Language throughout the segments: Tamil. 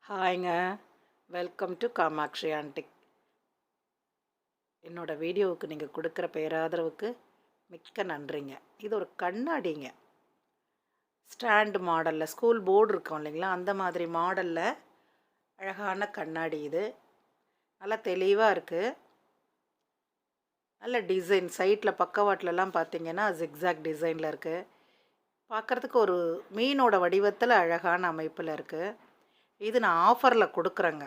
ஹாய்ங்க. Welcome to Kamatchi antique. என்னோடய வீடியோவுக்கு நீங்கள் கொடுக்குற பேராதரவுக்கு மிக்க நன்றிங்க. இது ஒரு கண்ணாடிங்க. ஸ்டாண்டு மாடலில் ஸ்கூல் போர்டு இருக்கும் இல்லைங்களா, அந்த மாதிரி மாடலில் அழகான கண்ணாடி இது. நல்லா தெளிவாக இருக்குது. நல்ல டிசைன். சைட்டில் பக்கவாட்டிலலாம் பார்த்தீங்கன்னா ஜிக்ஸாக் டிசைனில் இருக்குது. பார்க்குறதுக்கு ஒரு மீனோட வடிவத்தில் அழகான அமைப்பில் இருக்குது. இது நான் ஆஃபரில் கொடுக்குறேங்க.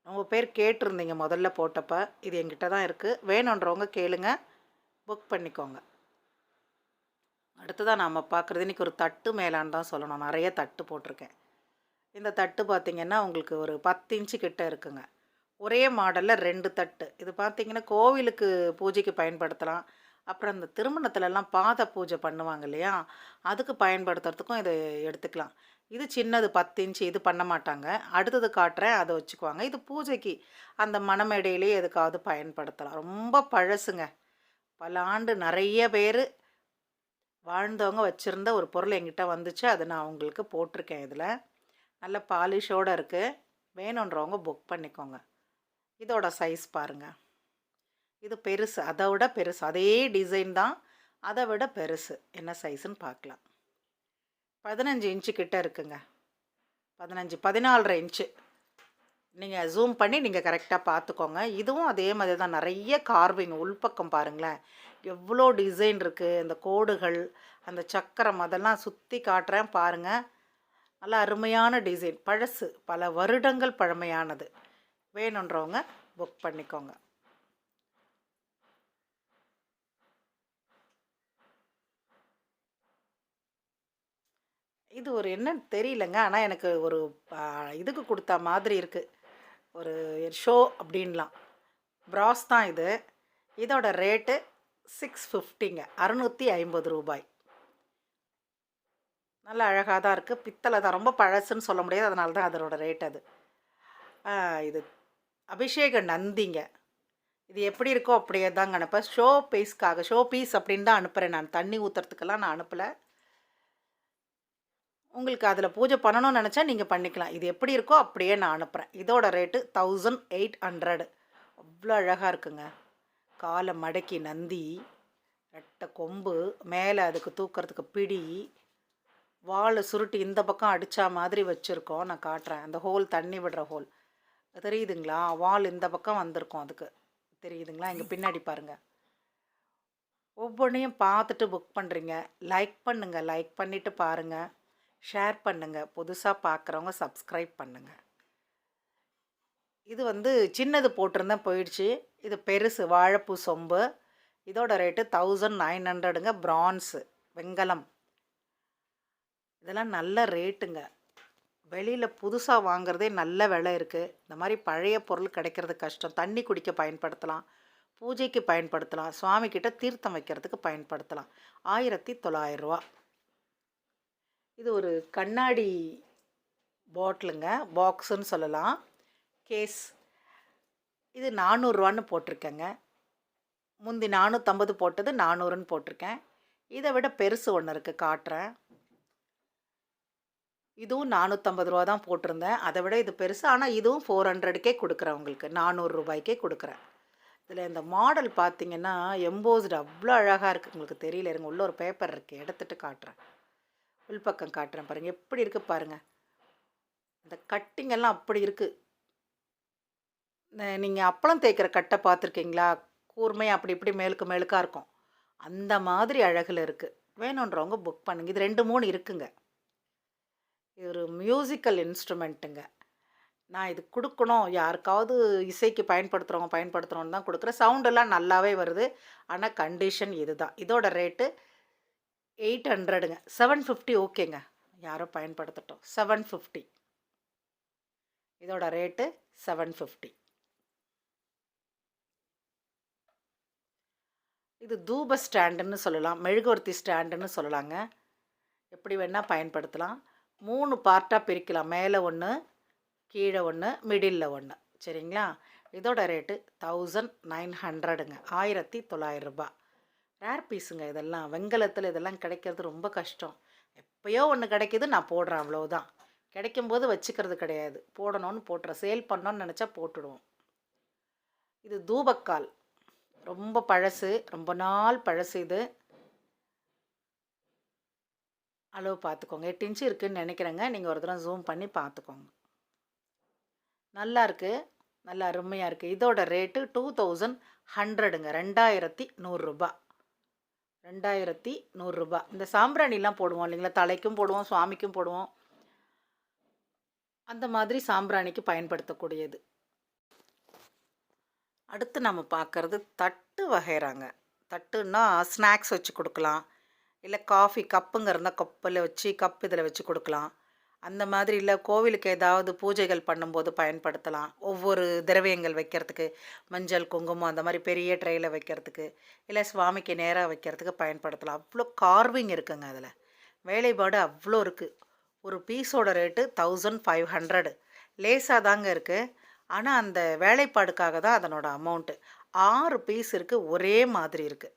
உங்கள் பேர் கேட்டிருந்தீங்க முதல்ல போட்டப்போ. இது என்கிட்ட தான் இருக்குது. வேணுன்றவங்க கேளுங்க, புக் பண்ணிக்கோங்க. அடுத்ததான் நாம் பார்க்குறது இன்றைக்கி ஒரு தட்டு மேலான்னு தான் சொல்லணும். நிறைய தட்டு போட்டிருக்கேன். இந்த தட்டு பார்த்திங்கன்னா உங்களுக்கு ஒரு 10 இன்ச்சு கிட்ட இருக்குங்க. ஒரே மாடலில் 2 தட்டு. இது பார்த்திங்கன்னா கோவிலுக்கு பூஜைக்கு பயன்படுத்தலாம். அப்புறம் இந்த திருமணத்துலலாம் பாத பூஜை பண்ணுவாங்க இல்லையா, அதுக்கு பயன்படுத்துறதுக்கும் இதை எடுத்துக்கலாம். இது சின்னது 10 இன்ச்சு. இது பண்ண மாட்டாங்க. அடுத்தது காட்டுறேன், அதை வச்சுக்குவாங்க. இது பூஜைக்கு அந்த மணமேடையிலே எதுக்காவது பயன்படுத்தலாம். ரொம்ப பழசுங்க. பல ஆண்டு நிறைய பேர் வாழ்ந்தவங்க வச்சுருந்த ஒரு பொருள் என்கிட்ட வந்துச்சு. அதை நான் உங்களுக்கு போட்டிருக்கேன். இதில் நல்ல பாலிஷோடு இருக்குது. வேணுன்றவங்க புக் பண்ணிக்கோங்க. இதோட சைஸ் பாருங்கள். இது பெருசு, அதை விட பெருசு. அதே டிசைன் தான், அதை விட பெருசு. என்ன சைஸுன்னு பார்க்கலாம். 15 இன்ச்சு கிட்ட இருக்குங்க. 14.5 இன்ச்சு. நீங்கள் ஜூம் பண்ணி நீங்கள் கரெக்டாக பார்த்துக்கோங்க. இதுவும் அதே மாதிரி தான். நிறைய கார்விங் உள்பக்கம் பாருங்களேன், எவ்வளோ டிசைன் இருக்குது. இந்த கோடுகள், அந்த சக்கரம், அதெல்லாம் சுற்றி காட்டுறேன் பாருங்கள். நல்லா அருமையான டிசைன். பழசு, பல வருடங்கள் பழமையானது. வேணுன்றவங்க புக் பண்ணிக்கோங்க. இது ஒரு என்னன்னு தெரியலங்க. ஆனால் எனக்கு ஒரு இதுக்கு கொடுத்தா மாதிரி இருக்குது. ஒரு ஷோ அப்படின்லாம். ப்ராஸ் தான் இது. இதோட ரேட்டு 650ங்க. 650 ரூபாய். நல்லா அழகாக தான் இருக்குது. பித்தளை தான். ரொம்ப பழசுன்னு சொல்ல முடியாது, அதனால தான் அதோட ரேட் அது. இது அபிஷேக நந்திங்க. இது எப்படி இருக்கோ அப்படியே தாங்க அனுப்பேன். ஷோ பீஸ் அப்படின்னு தான் அனுப்புகிறேன் நான். தண்ணி ஊற்றுறதுக்கெல்லாம் நான் அனுப்பலை. உங்களுக்கு அதில் பூஜை பண்ணணும்னு நினச்சா நீங்கள் பண்ணிக்கலாம். இது எப்படி இருக்கோ அப்படியே நான் அனுப்புகிறேன். இதோட ரேட்டு 1800. அவ்வளோ அழகாக இருக்குங்க. காலை மடக்கி நந்தி, ரெட்டை கொம்பு, மேலே அதுக்கு தூக்கிறதுக்கு பிடி, வால் சுருட்டி இந்த பக்கம் அடித்தா மாதிரி வச்சுருக்கோம். நான் காட்டுறேன். அந்த ஹோல், தண்ணி விடுற ஹோல் தெரியுதுங்களா? வால் இந்த பக்கம் வந்திருக்கோம். அதுக்கு தெரியுதுங்களா? இங்கே பின்னாடி பாருங்கள். ஒவ்வொன்றையும் பார்த்துட்டு புக் பண்ணுறீங்க. லைக் பண்ணுங்கள். லைக் பண்ணிவிட்டு பாருங்கள். ஷேர் பண்ணுங்கள். புதுசாக பார்க்குறவங்க சப்ஸ்கிரைப் பண்ணுங்கள். இது சின்னது போட்டிருந்தேன், போயிடுச்சு. இது பெருசு, வாழைப்பூ சொம்பு. இதோட ரேட்டு 1900ங்க. பிரான்ஸு, வெங்கலம். இதெல்லாம் நல்ல ரேட்டுங்க. வெளியில் புதுசாக வாங்குறதே நல்ல விலை இருக்குது. இந்த மாதிரி பழைய பொருள் கிடைக்கிறது கஷ்டம். தண்ணி குடிக்க பயன்படுத்தலாம், பூஜைக்கு பயன்படுத்தலாம், சுவாமிக்கிட்ட தீர்த்தம் வைக்கிறதுக்கு பயன்படுத்தலாம். 1900 ரூபா. இது ஒரு கண்ணாடி பாட்டிலுங்க. பாக்ஸுன்னு சொல்லலாம். கேஸ். இது 400 ரூபான்னு போட்டிருக்கேங்க. முந்தி 450 போட்டது 400ன்னு போட்டிருக்கேன். இதை விட பெருசு ஒன்று இருக்குது, காட்டுறேன். இதுவும் 450 ரூபா தான் போட்டிருந்தேன். அதை விட இது பெருசு. ஆனால் இதுவும் 400க்கே கொடுக்குறேன் உங்களுக்கு. 400 ரூபாய்க்கே கொடுக்குறேன். இதில் இந்த மாடல் பார்த்திங்கன்னா எம்போஸ்டு அவ்வளோ அழகாக இருக்குது. உங்களுக்கு தெரியல, இருங்க. உள்ள ஒரு பேப்பர் இருக்குது, எடுத்துகிட்டு காட்டுறேன். உள்பக்கம் காட்டுறேன் பாருங்கள். எப்படி இருக்குது பாருங்கள். இந்த கட்டிங்கெல்லாம் அப்படி இருக்குது. நீங்கள் அப்பளம் தேய்க்கிற கட்டை பார்த்துருக்கீங்களா? கூர்மையாக அப்படி இப்படி மேலுக்காக இருக்கும். அந்த மாதிரி அழகில் இருக்குது. வேணுன்றவங்க புக் பண்ணுங்கள். இது 2, 3 இருக்குங்க. இது ஒரு மியூசிக்கல் இன்ஸ்ட்ருமெண்ட்டுங்க. நான் இது கொடுக்கணும், யாருக்காவது இசைக்கு பயன்படுத்துகிறோன்னு தான் கொடுக்குறேன். சவுண்டெல்லாம் நல்லாவே வருது. ஆனால் கண்டிஷன் இது தான். இதோட ரேட்டு 800ங்க. 750 ஓகேங்க. யாரோ பயன்படுத்தட்டும். 750. இதோட ரேட்டு 750. இது தூப ஸ்டாண்டுன்னு சொல்லலாம், மெழுகுவர்த்தி ஸ்டாண்டுன்னு சொல்லலாங்க. எப்படி வேணால் பயன்படுத்தலாம். 3 பார்ட்டாக பிரிக்கலாம். மேலே ஒன்று, கீழே ஒன்று, மிடில் ஒன்று. சரிங்களா? இதோட ரேட்டு 1900ங்க. 1900 ரூபாய். ரேர் பீஸுங்க இதெல்லாம். வெங்கலத்தில் இதெல்லாம் கிடைக்கிறது ரொம்ப கஷ்டம். எப்போயோ ஒன்று கிடைக்கிது, நான் போடுறேன், அவ்வளோதான். கிடைக்கும்போது வச்சுக்கிறது கிடையாது. போடணும்னு போட்டுறோம். சேல் பண்ணோன்னு நெனச்சா போட்டுடுவோம். இது தூபக்கால். ரொம்ப பழசு. ரொம்ப நாள் பழசு இது. அளவு பார்த்துக்கோங்க. 8 இன்ச்சு இருக்குன்னு நெனைக்கிறேங்க. நீங்க ஒரு தடவ ஜூம் பண்ணி பார்த்துக்கோங்க. நல்லா இருக்கு. நல்லா அருமையா இருக்கு. இதோட ரேட்டு 2100ங்க. ரூ. 2100. ரூ. 2100. இந்த சாம்பிராணிலாம் போடுவோம் இல்லைங்களா? தலைக்கும் போடுவோம், சுவாமிக்கும் போடுவோம். அந்த மாதிரி சாம்பிராணிக்கு பயன்படுத்தக்கூடியது. அடுத்து நம்ம பார்க்கறது தட்டு வகைறாங்க. தட்டுன்னா ஸ்நாக்ஸ் வச்சு கொடுக்கலாம். இல்லை காஃபி கப்புங்க இருந்தால் கப்பில் வச்சு கப் இதில் வச்சு கொடுக்கலாம். அந்த மாதிரி இல்லை கோவிலுக்கு ஏதாவது பூஜைகள் பண்ணும்போது பயன்படுத்தலாம். ஒவ்வொரு திரவியங்கள் வைக்கிறதுக்கு மஞ்சள், குங்குமம் அந்த மாதிரி பெரிய ட்ரேயில் வைக்கிறதுக்கு, இல்லை சுவாமிக்கு நேராக வைக்கிறதுக்கு பயன்படுத்தலாம். அவ்வளோ கார்விங் இருக்குங்க அதில். வேலைப்பாடு அவ்வளோ இருக்குது. ஒரு பீஸோட ரேட்டு 1500. லேசாக தாங்க இருக்குது. ஆனால் அந்த வேலைப்பாடுக்காக தான் அதனோட அமௌண்ட்டு. 6 பீஸ் இருக்குது. ஒரே மாதிரி இருக்குது.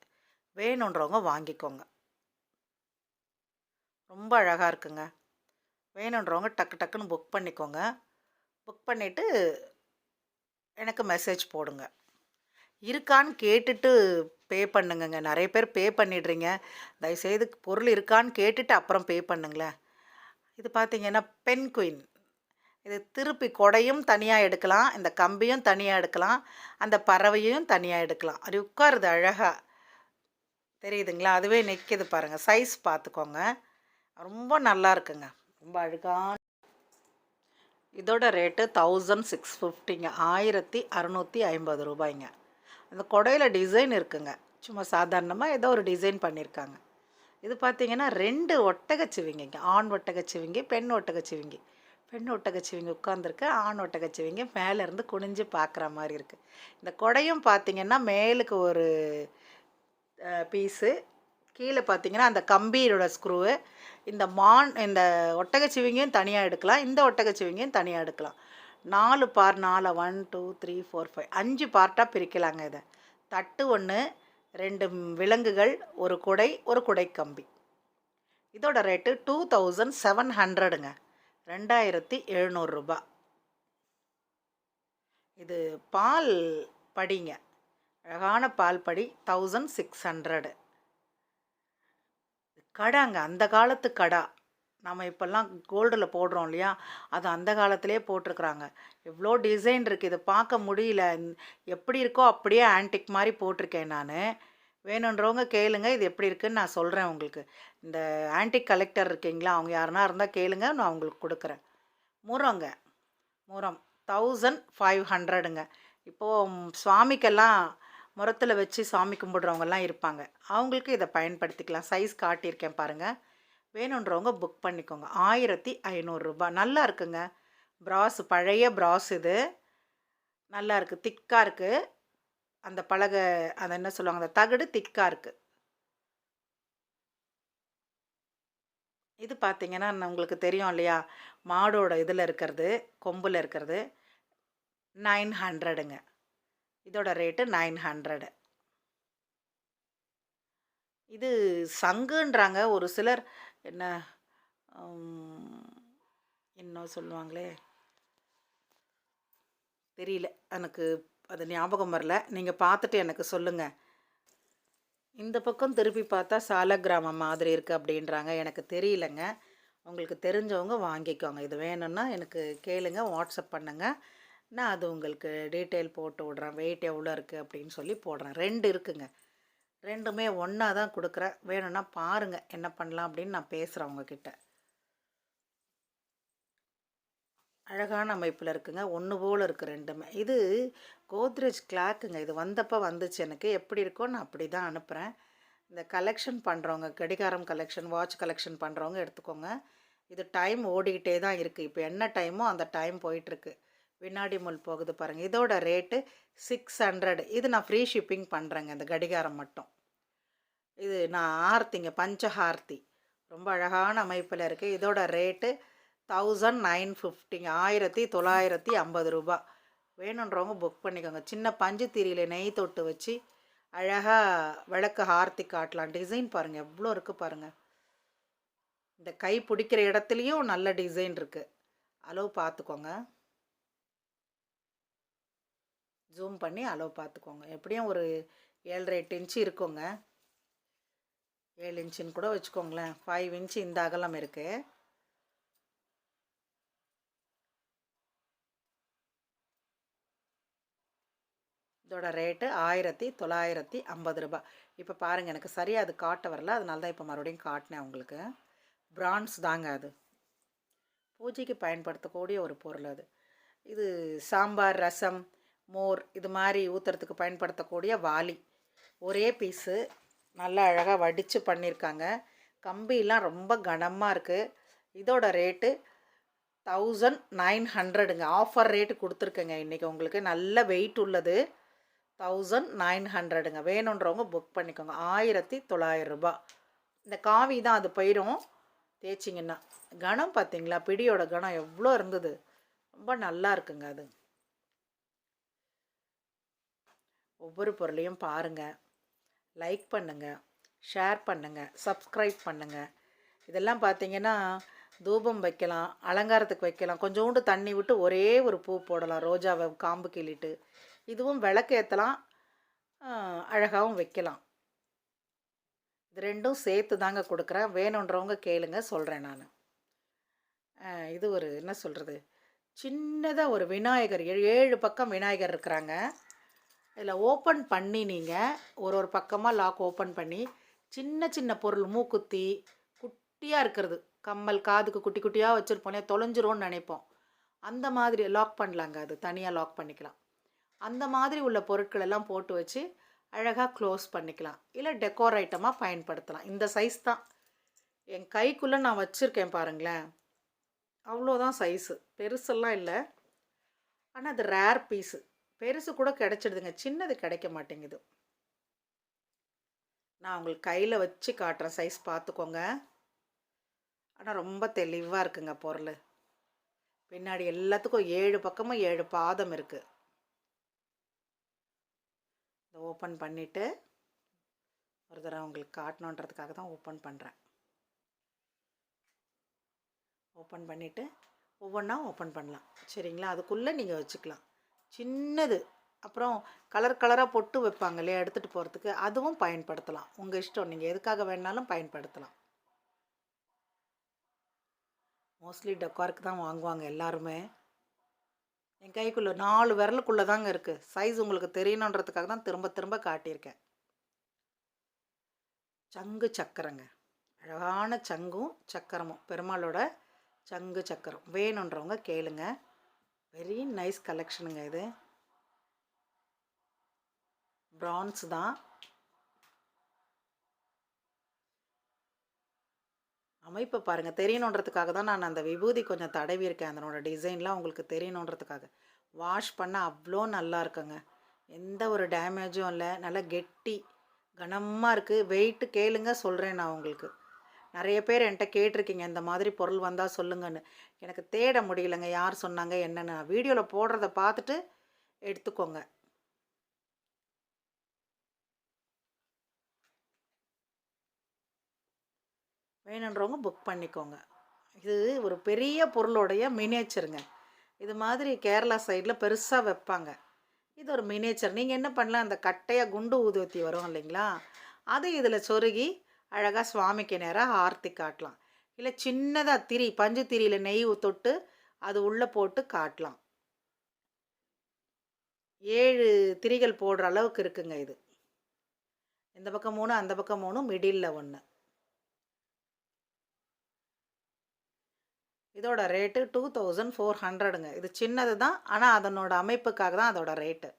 வேணுன்றவங்க வாங்கிக்கோங்க. ரொம்ப அழகாக இருக்குங்க. வேணுன்றவங்க டக்கு டக்குன்னு புக் பண்ணிக்கோங்க. புக் பண்ணிவிட்டு எனக்கு மெசேஜ் போடுங்க. இருக்கான்னு கேட்டுட்டு பே பண்ணுங்கங்க. நிறைய பேர் பே பண்ணிடுறீங்க. தயவுசெய்து பொருள் இருக்கான்னு கேட்டுட்டு அப்புறம் பே பண்ணுங்களேன். இது பார்த்தீங்கன்னா பென் குயின். இது திருப்பி கொடையும் தனியாக எடுக்கலாம். இந்த கம்பியும் தனியாக எடுக்கலாம். அந்த பறவையும் தனியாக எடுக்கலாம். அது உட்காருது அழகாக. தெரியுதுங்களா? அதுவே நிற்கிது பாருங்கள். சைஸ் பார்த்துக்கோங்க. ரொம்ப நல்லா இருக்குங்க. ரொம்ப அழகான. இதோட ரேட்டு 1650ங்க. 1650 ரூபாய்ங்க. அந்த கொடையில் டிசைன் இருக்குங்க. சும்மா சாதாரணமாக ஏதோ ஒரு டிசைன் பண்ணியிருக்காங்க. இது பார்த்தீங்கன்னா 2 ஒட்டகச்சிவிங்கிங்க. ஆண் ஒட்டகச்சிவிங்கி, பெண் ஒட்டகச்சிவிங்கி. பெண் ஒட்டகச்சிவிங்கி உட்காந்துருக்கு. ஆண் ஒட்டகச்சிவிங்கி மேலேருந்து குனிஞ்சு பார்க்குற மாதிரி இருக்குது. இந்த கொடையும் பார்த்தீங்கன்னா மேலுக்கு ஒரு பீஸு, கீழே பார்த்தீங்கன்னா அந்த கம்பியோட ஸ்க்ரூவு. இந்த ஒட்டகச்சிவிங்கியும் தனியாக எடுக்கலாம். இந்த ஒட்டகச்சிவிங்கியும் தனியாக எடுக்கலாம். 4 பார் 4 1 2 3 4 5 5 பார்ட்டாக பிரிக்கலாங்க இதை. தட்டு 1, 2 விலங்குகள், ஒரு குடை, ஒரு குடை கம்பி. இதோட ரேட்டு 2700ங்க. 2700 ரூபா. இது பால் படிங்க. அழகான பால் படி. 1600. கடாங்க. அந்த காலத்து கடா. நம்ம இப்போல்லாம் கோல்டில் போடுறோம் இல்லையா? அது அந்த காலத்திலே போட்டிருக்குறாங்க. எவ்வளோ டிசைன் இருக்குது. இதை பார்க்க முடியல. எப்படி இருக்கோ அப்படியே ஆன்டிக் மாதிரி போட்டிருக்கேன் நான். வேணுன்றவங்க கேளுங்க. இது எப்படி இருக்குன்னு நான் சொல்கிறேன் உங்களுக்கு. இந்த ஆன்டிக் கலெக்டர் இருக்கீங்களா? அவங்க யாருன்னா இருந்தால் கேளுங்க. நான் உங்களுக்கு கொடுக்குறேன். முறங்க. முறம் 1500ங்க. இப்போது சுவாமிக்கெல்லாம் முறத்தில் வச்சு சாமி கும்பிட்றவங்கெல்லாம் இருப்பாங்க. அவங்களுக்கு இதை பயன்படுத்திக்கலாம். சைஸ் காட்டியிருக்கேன் பாருங்கள். வேணுன்றவங்க புக் பண்ணிக்கோங்க. 1500 ரூபா. நல்லா இருக்குங்க. ப்ராஸ், பழைய ப்ராஸ் இது. நல்லா இருக்குது. திக்காக இருக்குது. அந்த பலகை, அதை என்ன சொல்லுவாங்க, அந்த தகடு திக்காக இருக்குது. இது பார்த்தீங்கன்னா உங்களுக்கு தெரியும் இல்லையா? மாடோட இதில் இருக்கிறது, கொம்பில் இருக்கிறது. 900ங்க. இதோட ரேட்டு 900. இது சங்குன்றாங்க ஒரு சிலர். என்ன இன்னும் சொல்லுவாங்களே, தெரியல எனக்கு. அது ஞாபகம் வரல. நீங்கள் பார்த்துட்டு எனக்கு சொல்லுங்கள். இந்த பக்கம் திருப்பி பார்த்தா சாலக்கிராமம் மாதிரி இருக்குது அப்படின்றாங்க. எனக்கு தெரியலங்க. உங்களுக்கு தெரிஞ்சவங்க வாங்கிக்கோங்க. இது வேணும்னா எனக்கு கேளுங்க, வாட்ஸ்அப் பண்ணுங்கள். நான் அது உங்களுக்கு டீட்டெயில் போட்டு விட்றேன். வெயிட் எவ்வளோ இருக்குது அப்படின்னு சொல்லி போடுறேன். 2 இருக்குங்க. 2மே ஒன்றா தான் கொடுக்குறேன். வேணும்னா பாருங்கள் என்ன பண்ணலாம் அப்படின்னு நான் பேசுகிறேன் உங்ககிட்ட. அழகான அமைப்பில் இருக்குங்க. ஒன்று போல் இருக்குது 2மே. இது கோத்ரேஜ் கிளாக்குங்க. இது வந்தப்போ வந்துச்சு எனக்கு. எப்படி இருக்கோ நான் அப்படி தான் அனுப்புகிறேன். இந்த கலெக்ஷன் பண்ணுறவங்க, கடிகாரம் கலெக்ஷன், வாட்ச் கலெக்ஷன் பண்ணுறவங்க எடுத்துக்கோங்க. இது டைம் ஓடிக்கிட்டே தான் இருக்குது. இப்போ என்ன டைமோ அந்த டைம் போயிட்டுருக்கு. வினாடி முள் போகுது பாருங்கள். இதோட ரேட்டு 600. இது நான் ஃப்ரீ ஷிப்பிங் பண்ணுறேங்க. இந்த கடிகாரம் மட்டும். இது நான் ஆர்த்திங்க, பஞ்சஹார்த்தி. ரொம்ப அழகான அமைப்பில் இருக்குது. இதோட ரேட்டு 1950ங்க. 1950 ரூபா. வேணுன்றவங்க புக் பண்ணிக்கோங்க. சின்ன பஞ்சு திரியில் நெய் தொட்டு வச்சு அழகாக விளக்கு ஆர்த்தி காட்டலாம். டிசைன் பாருங்கள் எவ்வளோ இருக்குது பாருங்கள். இந்த கை பிடிக்கிற இடத்துலையும் நல்ல டிசைன் இருக்குது. அளவு பார்த்துக்கோங்க. ஜூம் பண்ணி அளவு பார்த்துக்கோங்க. எப்படியும் ஒரு 7.5 8 இன்ச்சு இருக்குங்க. 7 இன்ச்சுன்னு கூட வச்சுக்கோங்களேன். 5 இன்ச்சு இந்த அகலம் இருக்குது. இதோட ரேட்டு 1950 ரூபாய். இப்போ பாருங்கள், எனக்கு சரியாக அது காட்ட வரல, அதனால தான் இப்போ மறுபடியும் காட்டினேன் உங்களுக்கு. பிரான்ஸ் தாங்க அது. பூஜைக்கு பயன்படுத்தக்கூடிய ஒரு பொருள் அது. இது சாம்பார், ரசம், மோர் இது மாதிரி ஊற்றுறதுக்கு பயன்படுத்தக்கூடிய வாளி. ஒரே பீஸு நல்லா அழகாக வடித்து பண்ணியிருக்காங்க. கம்பிலாம் ரொம்ப கனமாக இருக்குது. இதோட ரேட்டு 1900ங்க. ஆஃபர் ரேட்டு கொடுத்துருக்கேங்க இன்றைக்கி உங்களுக்கு. நல்ல வெயிட் உள்ளது. 1900ங்க. வேணுன்றவங்க புக் பண்ணிக்கோங்க. 1900 ரூபாய். இந்த காவி தான் அது போயிடும் தேய்ச்சிங்கன்னா. கனம் பார்த்தீங்களா, பிடியோட கனம் எவ்வளோ இருந்தது. ரொம்ப நல்லா இருக்குங்க அது. ஒவ்வொரு பொருளையும் பாருங்கள், லைக் பண்ணுங்கள், ஷேர் பண்ணுங்கள், சப்ஸ்கிரைப் பண்ணுங்கள். இதெல்லாம் பார்த்தீங்கன்னா தூபம் வைக்கலாம், அலங்காரத்துக்கு வைக்கலாம். கொஞ்சோண்டு தண்ணி விட்டு ஒரே ஒரு பூ போடலாம், ரோஜாவை காம்பு கிள்ளிட்டு. இதுவும் விளக்கு ஏற்றலாம், அழகாகவும் வைக்கலாம். இது ரெண்டும் சேர்த்து தாங்க கொடுக்குறேன். வேணுன்றவங்க கேளுங்க, சொல்கிறேன் நான். இது ஒரு என்ன சொல்கிறது, சின்னதாக ஒரு விநாயகர், 7 பக்கம் விநாயகர் இருக்கிறாங்க. இதில் ஓப்பன் பண்ணி நீங்கள் ஒரு பக்கமாக லாக் ஓப்பன் பண்ணி சின்ன சின்ன பொருள், மூக்குத்தி குட்டியாக இருக்கிறது, கம்மல் காதுக்கு குட்டி குட்டியாக வச்சுருப்போனே, தொலைஞ்சிரும்னு நினைப்போம். அந்த மாதிரி லாக் பண்ணலாங்க, அது தனியாக லாக் பண்ணிக்கலாம். அந்த மாதிரி உள்ள பொருட்கள் எல்லாம் போட்டு வச்சு அழகாக க்ளோஸ் பண்ணிக்கலாம். இல்லை டெக்கோர் ஐட்டமாக பயன்படுத்தலாம். இந்த சைஸ் தான் என் கைக்குள்ளே நான் வச்சுருக்கேன் பாருங்களேன். அவ்வளோதான் சைஸு, பெருசெல்லாம் இல்லை. ஆனால் அது ரேர் பீஸு. பெருசு கூட கிடச்சிடுதுங்க, சின்னது கிடைக்க மாட்டேங்குது. நான் உங்களுக்கு கையில் வச்சு காட்டுறேன், சைஸ் பார்த்துக்கோங்க. ஆனால் ரொம்ப தெளிவாக இருக்குங்க பொருள். பின்னாடி எல்லாத்துக்கும் 7 பக்கமும் 7 பாதம் இருக்குது. இதை ஓப்பன் பண்ணிவிட்டு ஒரு தடவை உங்களுக்கு காட்டணுன்றதுக்காக தான் ஓப்பன் பண்ணுறேன். ஓப்பன் பண்ணிவிட்டு ஒவ்வொன்றா ஓப்பன் பண்ணலாம், சரிங்களா? அதுக்குள்ளே நீங்கள் வச்சுக்கலாம். சின்னது. அப்புறம் கலர் கலராக பொட்டு வைப்பாங்க இல்லையா, எடுத்துகிட்டு போகிறதுக்கு, அதுவும் பயன்படுத்தலாம். உங்கள் இஷ்டம், நீங்கள் எதுக்காக வேணாலும் பயன்படுத்தலாம். மோஸ்ட்லி டெக்காருக்கு தான் வாங்குவாங்க எல்லாருமே. என் கைக்குள்ளே 4 விரலுக்குள்ளே தாங்க இருக்குது. சைஸ் உங்களுக்கு தெரியணுன்றதுக்காக தான் திரும்ப திரும்ப காட்டியிருக்கேன். சங்கு சக்கரங்க, அழகான சங்கும் சக்கரமும், பெருமாளோட சங்கு சக்கரம். வேணுன்றவங்க கேளுங்க. வெரி நைஸ் கலெக்ஷனுங்க இது. பிரான்ஸ் தான். அமைப்பை பாருங்கள், தெரியணுன்றதுக்காக தான் நான் அந்த விபூதி கொஞ்சம் தடவியிருக்கேன். அதனோட டிசைன்லாம் உங்களுக்கு தெரியணுன்றதுக்காக. வாஷ் பண்ண அவ்வளோ நல்லா இருக்குங்க, எந்த ஒரு டேமேஜும் இல்லை. நல்லா கெட்டி கனமாக இருக்குது. வெயிட்டு கேளுங்க, சொல்கிறேன் நான் உங்களுக்கு. நிறைய பேர் என்கிட்ட கேட்டிருக்கீங்க, இந்த மாதிரி பொருள் வந்தால் சொல்லுங்கன்னு. எனக்கு தேட முடியலைங்க, யார் சொன்னாங்க என்னென்னு. வீடியோவில் போடுறத பார்த்துட்டு எடுத்துக்கோங்க. வேணுன்றவங்க புக் பண்ணிக்கோங்க. இது ஒரு பெரிய பொருளோடைய மினியேச்சருங்க. இது மாதிரி கேரளா சைடில் பெருசாக வைப்பாங்க. இது ஒரு மினியேச்சர். நீங்கள் என்ன பண்ணலாம், அந்த கட்டையாக குண்டு ஊதுவத்தி வரும் இல்லைங்களா, அது இதில் சொருகி அழகாக சுவாமிக்கு நேராக ஆர்த்தி காட்டலாம். இல்லை சின்னதாக திரி, பஞ்சு திரியில் நெய் தொட்டு அது உள்ளே போட்டு காட்டலாம். 7 திரிகள் போடுற அளவுக்கு இருக்குங்க இது. இந்த பக்கம் 3, அந்த பக்கம் 3, மிடில் 1. இதோட ரேட்டு 2400ங்க. இது சின்னது தான், ஆனால் அதனோட அமைப்புக்காக தான் அதோட ரேட்டு.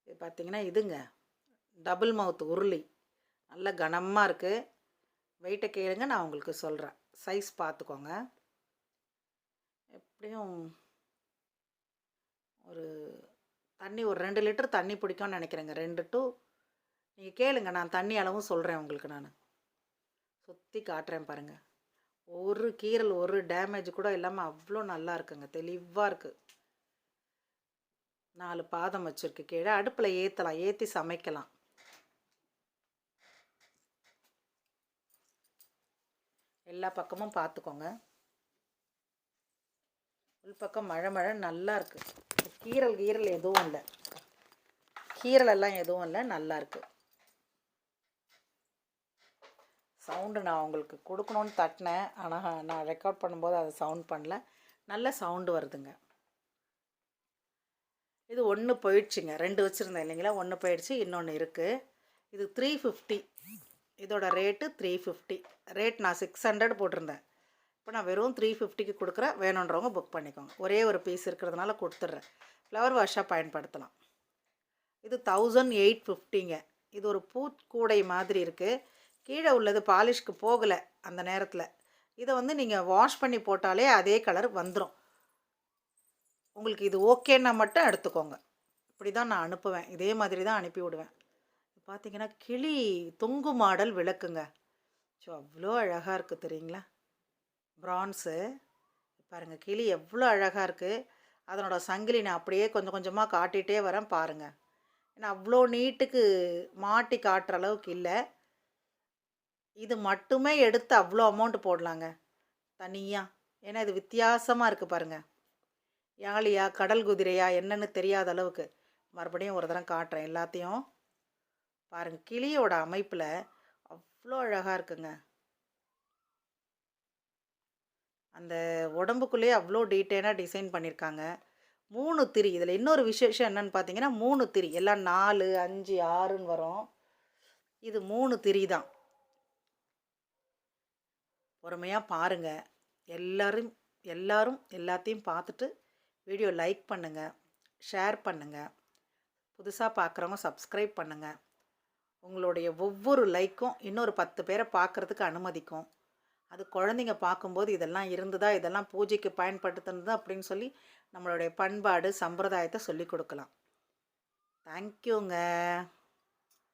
இது பார்த்திங்கன்னா இதுங்க டபுள் மவுத் உருளி, நல்ல கனமாக இருக்குது. வெயிட்டை கேளுங்க, நான் உங்களுக்கு சொல்கிறேன். சைஸ் பார்த்துக்கோங்க. எப்படியும் ஒரு தண்ணி ஒரு 2 லிட்டர் தண்ணி பிடிக்கும்னு நினைக்கிறேங்க. 2 to, நீங்கள் கேளுங்க, நான் தண்ணி அளவும் சொல்கிறேன் உங்களுக்கு. நான் சுற்றி காட்டுறேன் பாருங்கள். ஒரு கீரல், ஒரு டேமேஜ் கூட இல்லாமல் அவ்வளோ நல்லா இருக்குங்க, தெளிவாக இருக்குது. 4 பாதம் வச்சுருக்கு கீழே. அடுப்பில் ஏற்றலாம், ஏற்றி சமைக்கலாம். எல்லா பக்கமும் பார்த்துக்கோங்க. உள்பக்கம் மழை மழை நல்லா இருக்குது. கீரல் எதுவும் இல்லை, கீரலெல்லாம் எதுவும் இல்லை, நல்லா இருக்குது. சவுண்டு நான் உங்களுக்கு கொடுக்கணுன்னு தட்டினேன், ஆனால் நான் ரெக்கார்ட் பண்ணும்போது அதை சவுண்ட் பண்ணல. நல்ல சவுண்டு வருதுங்க. இது ஒன்று போயிடுச்சுங்க, 2 வச்சுருந்தேன் இல்லைங்களா, ஒன்று போயிடுச்சு, இன்னொன்று இருக்குது. இது 350, இதோட ரேட்டு 350. ரேட் நான் 600 போட்டிருந்தேன். இப்போ நான் வெறும் 350க்கு கொடுக்குறேன். வேணுன்றவங்க புக் பண்ணிக்கோங்க. ஒரே ஒரு பீஸ் இருக்கிறதுனால கொடுத்துட்றேன். ஃப்ளவர் வாஷாக பயன்படுத்தலாம். இது 1850ங்க. இது ஒரு பூக்கூடை மாதிரி இருக்குது. கீழே உள்ளது பாலிஷ்க்கு போகலை அந்த நேரத்தில். இதை வந்து நீங்கள் வாஷ் பண்ணி போட்டாலே அதே கலர் வந்துடும். உங்களுக்கு இது ஓகேன்னா மட்டும் எடுத்துக்கோங்க. இப்படி தான் நான் அனுப்புவேன், இதே மாதிரி தான் அனுப்பி விடுவேன். பார்த்தீங்கன்னா கிளி தொங்கு மாடல் விளக்குங்க. ஸோ அவ்வளோ அழகாக இருக்குது தெரியுங்களா, ப்ரான்ஸு. பாருங்கள் கிளி எவ்வளோ அழகாக இருக்குது. அதனோட சங்கிலி நான் அப்படியே கொஞ்சம் கொஞ்சமாக காட்டிகிட்டே வரேன் பாருங்கள். ஏன்னா அவ்வளோ நீட்டுக்கு மாட்டி காட்டுற அளவுக்கு இல்லை. இது மட்டுமே எடுத்து அவ்வளோ அமௌண்ட் போடலாங்க தனியாக. ஏன்னா இது வித்தியாசமாக இருக்குது பாருங்கள். யாழியா கடல் குதிரையா என்னன்னு தெரியாத அளவுக்கு. மறுபடியும் ஒரு தரம் காட்டுறேன் எல்லாத்தையும் பாருங்கள். கிளியோட அமைப்பில் அவ்வளோ அழகாக இருக்குங்க. அந்த உடம்புக்குள்ளேயே அவ்வளோ டீட்டெயிலாக டிசைன் பண்ணியிருக்காங்க. 3 திரி. இதில் இன்னொரு விசேஷம் என்னென்னு பார்த்தீங்கன்னா 3 திரி. எல்லாம் 4, 5, 6ன்னு வரும். இது 3 திரி தான். பொறுமையாக பாருங்கள். எல்லாரும் எல்லாத்தையும் பார்த்துட்டு வீடியோ லைக் பண்ணுங்கள், ஷேர் பண்ணுங்கள். புதுசாக பார்க்குறவங்க சப்ஸ்கிரைப் பண்ணுங்கள். உங்களுடைய ஒவ்வொரு லைக்கும் இன்னொரு 10 பேரை பார்க்குறதுக்கு அனுமதிக்கும். அது குழந்தைங்க பார்க்கும்போது இதெல்லாம் இருந்ததா, இதெல்லாம் பூஜைக்கு பயன்படுத்துனது அப்படின்னு சொல்லி நம்மளுடைய பண்பாடு சம்பிரதாயத்தை சொல்லி கொடுக்கலாம். தேங்க்யூங்க.